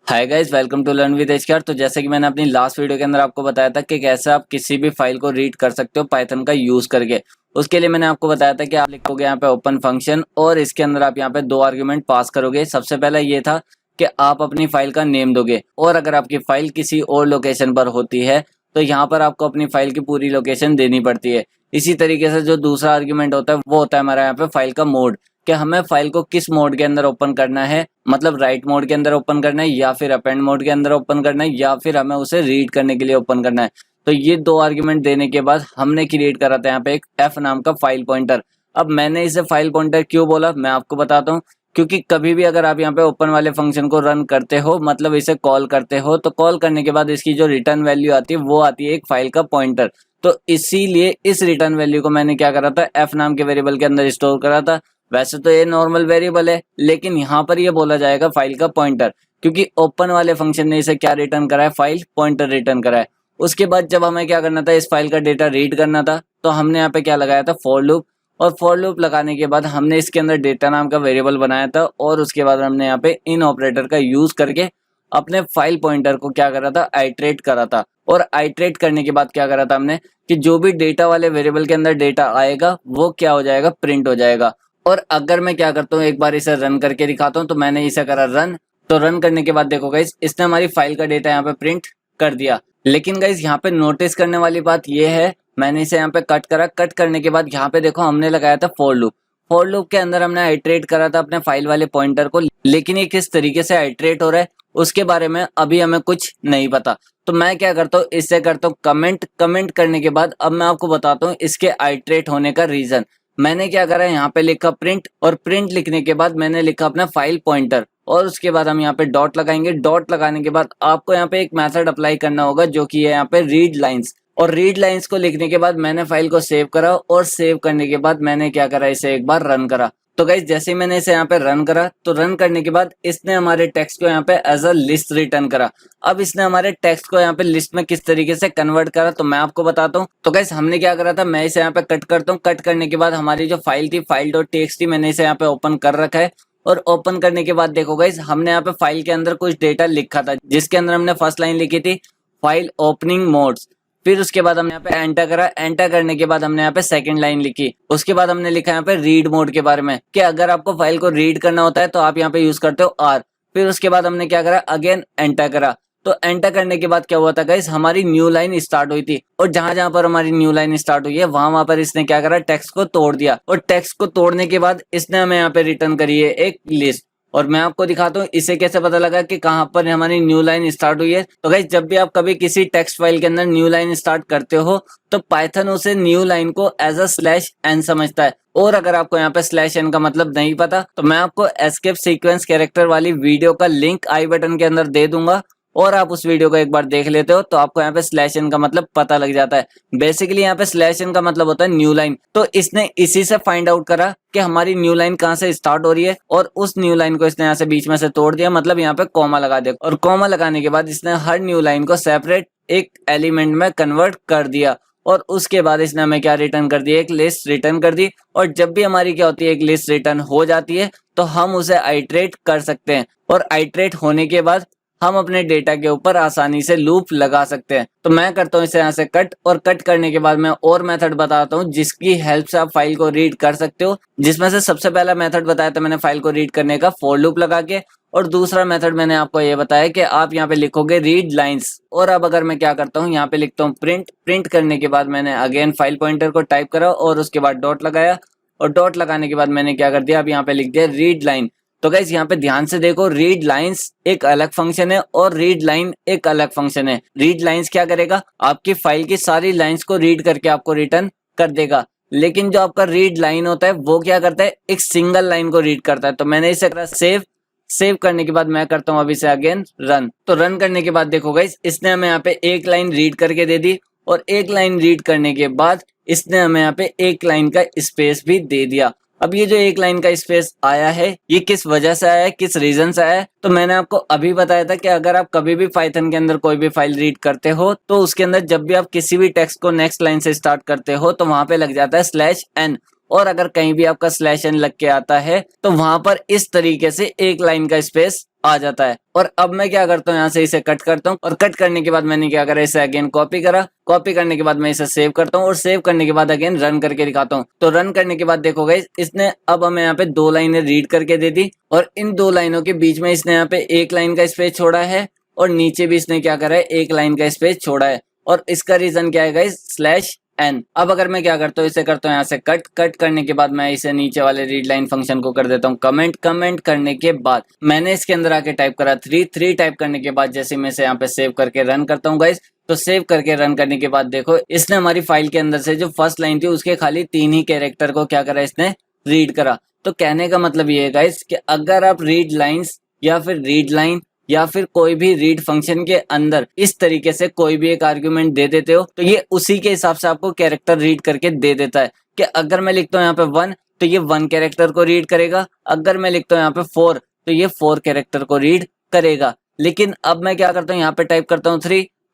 Hi guys, welcome to learn with HKR. तो जैसे कि मैंने अपनी लास्ट वीडियो के अंदर आपको बताया था कि कैसे आप किसी भी फाइल को रीड कर सकते हो पाइथन का यूज करके। उसके लिए मैंने आपको बताया था कि आप लिखोगे यहाँ पे ओपन फंक्शन और इसके अंदर आप यहाँ पे दो आर्गुमेंट पास करोगे। सबसे पहला ये था कि आप अपनी फाइल का नेम दोगे, और अगर आपकी फाइल किसी और लोकेशन पर होती है तो यहाँ पर आपको अपनी फाइल की पूरी लोकेशन देनी पड़ती है। इसी तरीके से जो दूसरा आर्गुमेंट होता है वो होता है हमारा यहाँ पे फाइल का मोड, कि हमें फाइल को किस मोड के अंदर ओपन करना है, मतलब राइट मोड के अंदर ओपन करना है या फिर अपेंड मोड के अंदर ओपन करना है या फिर हमें उसे रीड करने के लिए ओपन करना है। तो ये दो आर्गुमेंट देने के बाद हमने क्रिएट करा था यहाँ पे एक एफ नाम का फाइल पॉइंटर। अब मैंने इसे फाइल पॉइंटर क्यों बोला मैं आपको बताता हूँ, क्योंकि कभी भी अगर आप यहाँ पे ओपन वाले फंक्शन को रन करते हो, मतलब इसे कॉल करते हो, तो कॉल करने के बाद इसकी जो रिटर्न वैल्यू आती है वो आती है एक फाइल का पॉइंटर। तो इसीलिए इस रिटर्न वैल्यू को मैंने क्या करा था, एफ नाम के वेरिएबल के अंदर स्टोर करा था। वैसे तो ये नॉर्मल वेरिएबल है, लेकिन यहाँ पर ये बोला जाएगा फाइल का पॉइंटर, क्योंकि ओपन वाले फंक्शन ने इसे क्या रिटर्न करा है, फाइल पॉइंटर रिटर्न करा है। उसके बाद जब हमें क्या करना था, इस फाइल का डेटा रीड करना था, तो हमने यहाँ पे क्या लगाया था, फॉर लूप। और फॉर लूप लगाने के बाद हमने इसके अंदर डेटा नाम का वेरिएबल बनाया था, और उसके बाद हमने यहाँ पे इन ऑपरेटर का यूज करके अपने फाइल पॉइंटर को क्या करा था, आइट्रेट करा था। और आइट्रेट करने के बाद क्या करा था हमने, कि जो भी डेटा वाले वेरिएबल के अंदर डेटा आएगा वो क्या हो जाएगा, प्रिंट हो जाएगा। और अगर मैं क्या करता हूँ, एक बार इसे रन करके दिखाता हूँ। तो मैंने इसे करा रन, तो रन करने के बाद देखो गाइस, इसने हमारी फाइल का डेटा यहाँ पे प्रिंट कर दिया। लेकिन गाइस यहाँ पे नोटिस करने वाली बात ये है, मैंने इसे यहाँ पे कट करा, कट करने के बाद यहाँ पे देखो हमने लगाया था फॉर लूप। फॉर लूप के अंदर हमने आइट्रेट करा था अपने फाइल वाले पॉइंटर को, लेकिन ये किस तरीके से आइट्रेट हो रहा है उसके बारे में अभी हमें कुछ नहीं पता। तो मैं क्या करता हूँ, इससे करता हूँ कमेंट। कमेंट करने के बाद अब मैं आपको बताता हूँ इसके आइट्रेट होने का रीजन। मैंने क्या करा, यहाँ पे लिखा प्रिंट, और प्रिंट लिखने के बाद मैंने लिखा अपना फाइल पॉइंटर, और उसके बाद हम यहाँ पे डॉट लगाएंगे। डॉट लगाने के बाद आपको यहाँ पे एक मेथड अप्लाई करना होगा जो कि है यहाँ पे रीड लाइंस। और रीड लाइंस को लिखने के बाद मैंने फाइल को सेव करा, और सेव करने के बाद मैंने क्या करा, इसे एक बार रन करा। तो गाइस जैसे ही मैंने इसे यहाँ पे रन करा, तो रन करने के बाद इसने हमारे टेक्स्ट को यहाँ पे एज अ लिस्ट रिटर्न करा। अब इसने हमारे टेक्स्ट को यहाँ पे लिस्ट में किस तरीके से कन्वर्ट करा तो मैं आपको बताता हूँ। तो गाइस हमने क्या करा था, मैं इसे यहाँ पे कट करता हूँ। कट करने के बाद हमारी जो फाइल थी, फाइल डॉट टीएक्सटी, मैंने इसे यहाँ पे ओपन कर रखा है। और ओपन करने के बाद देखो गाइस, हमने यहाँ पे फाइल के अंदर कुछ डेटा लिखा था, जिसके अंदर हमने फर्स्ट लाइन लिखी थी फाइल ओपनिंग मोड्स। फिर उसके बाद हमने यहाँ पे एंटर करा। एंटर करने के बाद हमने यहाँ पे सेकंड लाइन लिखी। उसके बाद हमने लिखा यहाँ पे रीड मोड के बारे में, कि अगर आपको फाइल को रीड करना होता है तो आप यहाँ पे यूज करते हो आर। फिर उसके बाद हमने क्या करा, अगेन एंटर करा। तो एंटर करने के बाद क्या हुआ था गाइस, हमारी न्यू लाइन स्टार्ट हुई थी, और जहां जहां पर हमारी न्यू लाइन स्टार्ट हुई है वहां वहां पर इसने क्या करा, टेक्स्ट को तोड़ दिया। और टेक्स्ट को तोड़ने के बाद इसने हमें यहाँ पे रिटर्न करी है एक लिस्ट। और मैं आपको दिखाता हूँ इसे कैसे पता लगा कि कहाँ पर हमारी न्यू लाइन स्टार्ट हुई है। तो गाइस जब भी आप कभी किसी टेक्स्ट फाइल के अंदर न्यू लाइन स्टार्ट करते हो, तो पाइथन उसे न्यू लाइन को एज अ स्लैश एन समझता है। और अगर आपको यहाँ पे स्लैश एन का मतलब नहीं पता, तो मैं आपको एस्केप सीक्वेंस कैरेक्टर वाली वीडियो का लिंक आई बटन के अंदर दे दूंगा, और आप उस वीडियो को एक बार देख लेते हो तो आपको यहाँ पे स्लैश एन का मतलब पता लग जाता है। बेसिकली यहाँ पे स्लैश एन का मतलब होता है न्यू लाइन। तो इसने इसी से फाइंड आउट करा कि हमारी न्यू लाइन कहाँ से स्टार्ट हो रही है, और उस न्यू लाइन को इसने यहाँ से बीच में से तोड़ दिया, मतलब यहाँ पे कॉमा लगा दिया। और कॉमा लगाने के बाद इसने हर न्यू लाइन को सेपरेट एक एलिमेंट में कन्वर्ट कर दिया। और उसके बाद इसने हमें क्या रिटर्न कर दिया, एक लिस्ट रिटर्न कर दी। और जब भी हमारी क्या होती है, एक लिस्ट रिटर्न हो जाती है, तो हम उसे आइट्रेट कर सकते हैं। और आइट्रेट होने के बाद हम अपने डेटा के ऊपर आसानी से लूप लगा सकते हैं। तो मैं करता हूँ इसे यहाँ से कट, और कट करने के बाद मैं और मेथड बताता हूँ जिसकी हेल्प से आप फाइल को रीड कर सकते हो। जिसमें से सबसे पहला मेथड बताया था मैंने फाइल को रीड करने का, फॉर लूप लगा के। और दूसरा मेथड मैंने आपको ये बताया कि आप यहाँ पे लिखोगे रीड लाइंस। और अब अगर मैं क्या करता हूँ, यहाँ पे लिखता हूँ प्रिंट। प्रिंट करने के बाद मैंने अगेन फाइल पॉइंटर को टाइप करा, और उसके बाद डॉट लगाया। और डॉट लगाने के बाद मैंने क्या कर दिया, अब यहाँ पे लिख दिया रीड लाइन। तो गाइस यहाँ पे ध्यान से देखो, रीड लाइंस एक अलग फंक्शन है और रीड लाइन एक अलग फंक्शन है। रीड लाइंस क्या करेगा, आपकी फाइल की सारी लाइंस को रीड करके आपको रिटर्न कर देगा। लेकिन जो आपका रीड लाइन होता है वो क्या करता है, एक सिंगल लाइन को रीड करता है। तो मैंने इसे करा सेव। सेव करने के बाद मैं करता हूँ अभी से अगेन रन। तो रन करने के बाद देखो गाइस, इसने हमें यहाँ पे एक लाइन रीड करके दे दी, और एक लाइन रीड करने के बाद इसने हमें यहाँ पे एक लाइन का स्पेस भी दे दिया। अब ये जो एक लाइन का स्पेस आया है, ये किस वजह से आया है, किस रीजन से आया है, तो मैंने आपको अभी बताया था कि अगर आप कभी भी पाइथन के अंदर कोई भी फाइल रीड करते हो, तो उसके अंदर जब भी आप किसी भी टेक्स्ट को नेक्स्ट लाइन से स्टार्ट करते हो, तो वहां पे लग जाता है स्लैश एन। और अगर कहीं भी आपका स्लैश एन लग के आता है तो वहां पर इस तरीके से एक लाइन का स्पेस आ जाता है। और अब मैं क्या करता हूँ, यहाँ से इसे कट करता हूँ और कट करने के बाद मैंने क्या करा, इसे अगेन कॉपी करा। कॉपी करने के बाद मैं इसे सेव करता हूँ और सेव करने के बाद अगेन रन करके दिखाता हूँ। तो रन करने के बाद देखो गाइस, इसने अब हमें यहाँ पे 2 लाइनें रीड करके दे दी और इन 2 लाइनों के बीच में इसने यहाँ पे 1 लाइन का स्पेस छोड़ा है और नीचे भी इसने क्या करा है, 1 लाइन का स्पेस छोड़ा है। और इसका रीजन क्या है गाइस, स्लैश एन। अब अगर मैं क्या करता हूँ, इसे करता हूँ यहाँ से कट। कट करने के बाद मैं इसे नीचे वाले रीड लाइन फंक्शन को कर देता हूँ कमेंट। कमेंट करने के बाद मैंने इसके अंदर आके टाइप करा 3 टाइप करने के बाद जैसे मैं इसे यहाँ पे सेव करके रन करता हूँ गाइस, तो सेव करके रन करने के बाद देखो इसने हमारी फाइल के अंदर से जो फर्स्ट लाइन थी उसके खाली 3 ही कैरेक्टर को क्या करा, इसने रीड करा। तो कहने का मतलब ये है गाइस कि अगर आप रीड लाइन्स या फिर रीड लाइन या फिर कोई भी रीड फंक्शन के अंदर इस तरीके से कोई भी एक आर्ग्यूमेंट दे देते हो तो ये उसी के हिसाब से आपको कैरेक्टर रीड करके दे देता है। कि अगर मैं लिखता हूँ यहाँ पे 1 तो ये 1 कैरेक्टर को रीड करेगा, अगर मैं लिखता हूँ यहाँ पे 4 तो ये 4 कैरेक्टर को रीड करेगा। लेकिन अब मैं क्या करता हूँ, यहाँ पे टाइप करता हूँ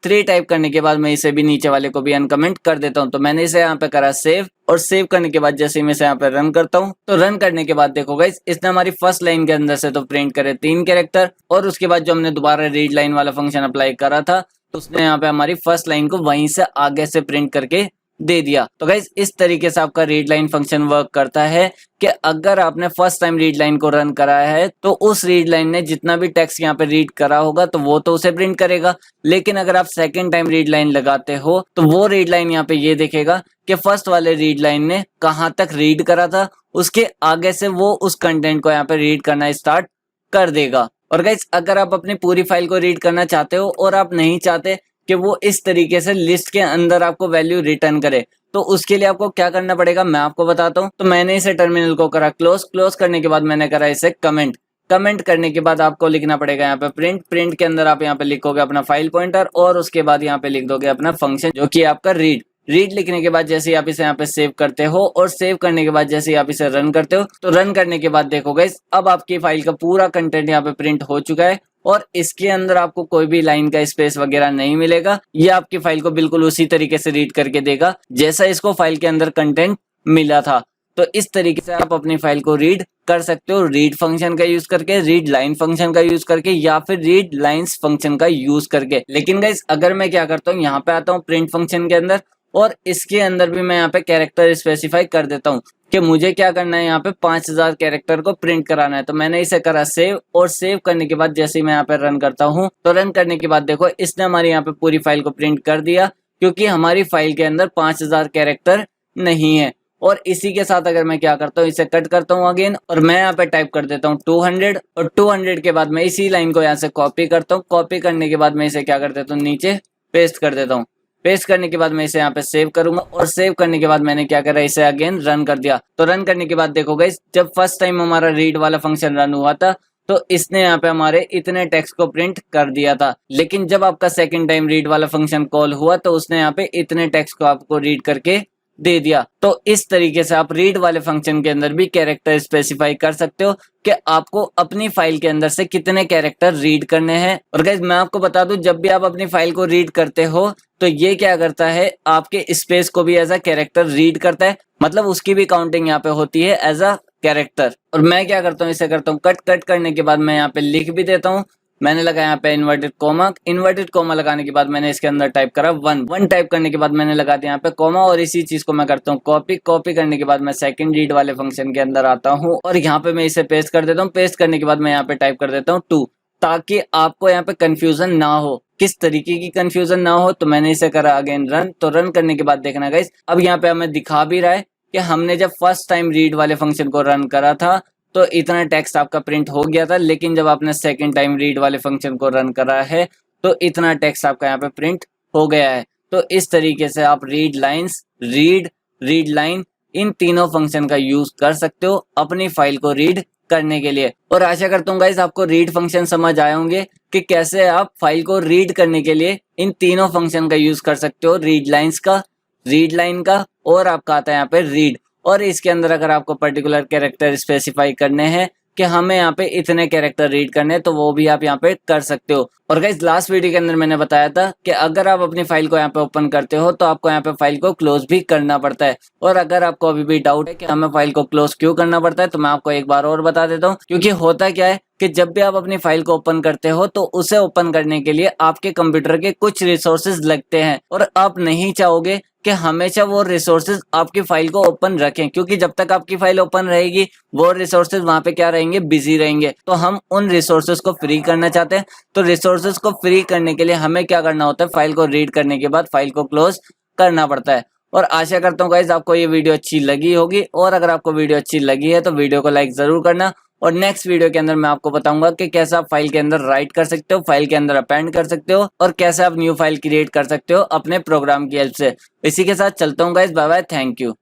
3 टाइप करने के बाद मैं इसे भी नीचे वाले को भी अनकमेंट कर देता हूँ। तो मैंने इसे यहाँ पे करा सेव और सेव करने के बाद जैसे मैं इसे यहाँ पे रन करता हूँ तो रन करने के बाद देखो गाइस, इसने हमारी फर्स्ट लाइन के अंदर से तो प्रिंट करे 3 कैरेक्टर और उसके बाद जो हमने दोबारा रीड लाइन वाला फंक्शन अप्लाई करा था तो उसने यहाँ पे हमारी फर्स्ट लाइन को वहीं से आगे से प्रिंट करके दे दिया। तो गाइस इस तरीके से आपका रीड लाइन फंक्शन वर्क करता है कि अगर आपने फर्स्ट टाइम रीड लाइन को रन कराया है तो उस रीड लाइन ने जितना भी टेक्स्ट यहाँ पे रीड करा होगा तो वो तो उसे प्रिंट करेगा। लेकिन अगर आप सेकंड टाइम रीड लाइन लगाते हो तो वो रीड लाइन यहाँ पे ये देखेगा कि फर्स्ट वाले रीड लाइन ने कहाँ तक रीड करा था, उसके आगे से वो उस कंटेंट को यहाँ पे रीड करना स्टार्ट कर देगा। और गाइस अगर आप अपनी पूरी फाइल को रीड करना चाहते हो और आप नहीं चाहते कि वो इस तरीके से लिस्ट के अंदर आपको वैल्यू रिटर्न करे तो उसके लिए आपको क्या करना पड़ेगा मैं आपको बताता हूँ। तो मैंने इसे टर्मिनल को करा क्लोज। क्लोज करने के बाद मैंने करा इसे कमेंट। कमेंट करने के बाद आपको लिखना पड़ेगा यहाँ पे प्रिंट। प्रिंट के अंदर आप यहाँ पे लिखोगे अपना फाइल पॉइंटर और उसके बाद यहाँ पे लिख दोगे अपना फंक्शन जो कि आपका रीड। रीड लिखने के बाद जैसे आप इसे यहाँ पे सेव करते हो और सेव करने के बाद जैसे आप इसे रन करते हो तो रन करने के बाद देखो गाइस अब आपकी फाइल का पूरा कंटेंट यहाँ पे प्रिंट हो चुका है और इसके अंदर आपको कोई भी लाइन का स्पेस वगैरह नहीं मिलेगा। ये आपकी फाइल को बिल्कुल उसी तरीके से रीड करके देगा जैसा इसको फाइल के अंदर कंटेंट मिला था। तो इस तरीके से आप अपनी फाइल को रीड कर सकते हो रीड फंक्शन का यूज करके, रीड लाइन फंक्शन का यूज करके या फिर रीड लाइंस फंक्शन का यूज करके। लेकिन गाइस अगर मैं क्या करता हूँ, यहाँ पे आता हूँ प्रिंट फंक्शन के अंदर और इसके अंदर भी मैं यहाँ पे कैरेक्टर स्पेसिफाई कर देता हूँ कि मुझे क्या करना है, यहाँ पे 5000 कैरेक्टर को प्रिंट कराना है। तो मैंने इसे करा सेव और सेव करने के बाद जैसे ही मैं यहाँ पे रन करता हूँ तो रन करने के बाद देखो इसने हमारी यहाँ पे पूरी फाइल को प्रिंट कर दिया क्योंकि हमारी फाइल के अंदर 5000 कैरेक्टर नहीं है। और इसी के साथ अगर मैं क्या करता हूँ, इसे कट करता हूँ अगेन और मैं यहाँ पे टाइप कर देता हूँ 200 और 200 के बाद मैं इसी लाइन को यहाँ से कॉपी करता हूँ। कॉपी करने के बाद मैं इसे क्या कर देता हूँ, नीचे पेस्ट कर देता हूँ। पेस्ट करने के बाद मैं इसे यहाँ पे सेव करूंगा और सेव करने के बाद मैंने क्या करा, इसे अगेन रन कर दिया। तो रन करने के बाद देखो गाइस जब फर्स्ट टाइम हमारा रीड वाला फंक्शन रन हुआ था तो इसने यहाँ पे हमारे इतने टेक्स्ट को प्रिंट कर दिया था। लेकिन जब आपका सेकंड टाइम रीड वाला फंक्शन कॉल हुआ तो उसने यहाँ पे इतने टेक्स्ट को आपको रीड करके दे दिया। तो इस तरीके से आप रीड वाले फंक्शन के अंदर भी कैरेक्टर स्पेसिफाई कर सकते हो कि आपको अपनी फाइल के अंदर से कितने कैरेक्टर रीड करने हैं। और गाइस मैं आपको बता दूं, जब भी आप अपनी फाइल को रीड करते हो तो ये क्या करता है, आपके स्पेस को भी एज अ कैरेक्टर रीड करता है, मतलब उसकी भी काउंटिंग यहाँ पे होती है एज अ कैरेक्टर। और मैं क्या करता हूँ, इसे करता हूँ कट। कट करने के बाद मैं यहाँ पे लिख भी देता हूँ। मैंने लगा यहाँ पे इन्वर्टेड कोमा लगाने के बाद मैंने इसके अंदर टाइप करा 1 टाइप करने के बाद मैंने लगा दिया यहाँ पे कोमा और इसी चीज को मैं करता हूँ कॉपी करने के बाद मैं सेकंड रीड वाले फंक्शन के अंदर आता हूँ और यहाँ पे मैं इसे पेस्ट कर देता हूँ। पेस्ट करने के बाद मैं यहाँ पे टाइप कर देता हूँ 2 ताकि आपको यहाँ पे कंफ्यूजन ना हो, किस तरीके की कंफ्यूजन ना हो। तो मैंने इसे करा अगेन रन। तो रन करने के बाद देखना गाइस अब यहाँ पे हमें दिखा भी रहा है कि हमने जब फर्स्ट टाइम रीड वाले फंक्शन को रन करा था तो इतना टेक्स्ट आपका प्रिंट हो गया था, लेकिन जब आपने सेकंड टाइम रीड वाले फंक्शन को रन करा है तो इतना टेक्स्ट आपका यहाँ पे प्रिंट हो गया है। तो इस तरीके से आप read lines, read line in तीनों फंक्शन का यूज कर सकते हो अपनी फाइल को रीड करने के लिए। और आशा करता हूँ गाइस आपको रीड फंक्शन समझ आए होंगे कि कैसे आप फाइल को रीड करने के लिए इन तीनों फंक्शन का यूज कर सकते हो, रीड लाइंस का, रीड लाइन का और आपका आता है यहाँ पे रीड। और इसके अंदर अगर आपको पर्टिकुलर कैरेक्टर स्पेसिफाई करने हैं कि हमें यहाँ पे इतने कैरेक्टर रीड करने हैं, तो वो भी आप यहाँ पे कर सकते हो। और गाइस लास्ट वीडियो के अंदर मैंने बताया था कि अगर आप अपनी फाइल को यहाँ पे ओपन करते हो तो आपको यहाँ पे फाइल को क्लोज भी करना पड़ता है। और अगर आपको अभी भी डाउट है कि हमें फाइल को क्लोज क्यों करना पड़ता है, तो मैं आपको एक बार और बता देता हूँ। क्योंकि होता क्या है कि जब भी आप अपनी फाइल को ओपन करते हो तो उसे ओपन करने के लिए आपके कंप्यूटर के कुछ रिसोर्सेज लगते हैं, और आप नहीं चाहोगे कि हमेशा वो रिसोर्सेज आपकी फाइल को ओपन रखें, क्योंकि जब तक आपकी फाइल ओपन रहेगी वो रिसोर्सेज वहां पे क्या रहेंगे, बिजी रहेंगे। तो हम उन रिसोर्सेज को फ्री करना चाहते हैं। तो रिसोर्सेज को फ्री करने के लिए हमें क्या करना होता है, फाइल को रीड करने के बाद फाइल को क्लोज करना पड़ता है। और आशा करता हूँ गाइज आपको ये वीडियो अच्छी लगी होगी, और अगर आपको वीडियो अच्छी लगी है तो वीडियो को लाइक जरूर करना। और नेक्स्ट वीडियो के अंदर मैं आपको बताऊंगा कि कैसे आप फाइल के अंदर राइट कर सकते हो, फाइल के अंदर अपेंड कर सकते हो, और कैसे आप न्यू फाइल क्रिएट कर सकते हो अपने प्रोग्राम की हेल्प से। इसी के साथ चलता हूँ guys, bye bye, thank you.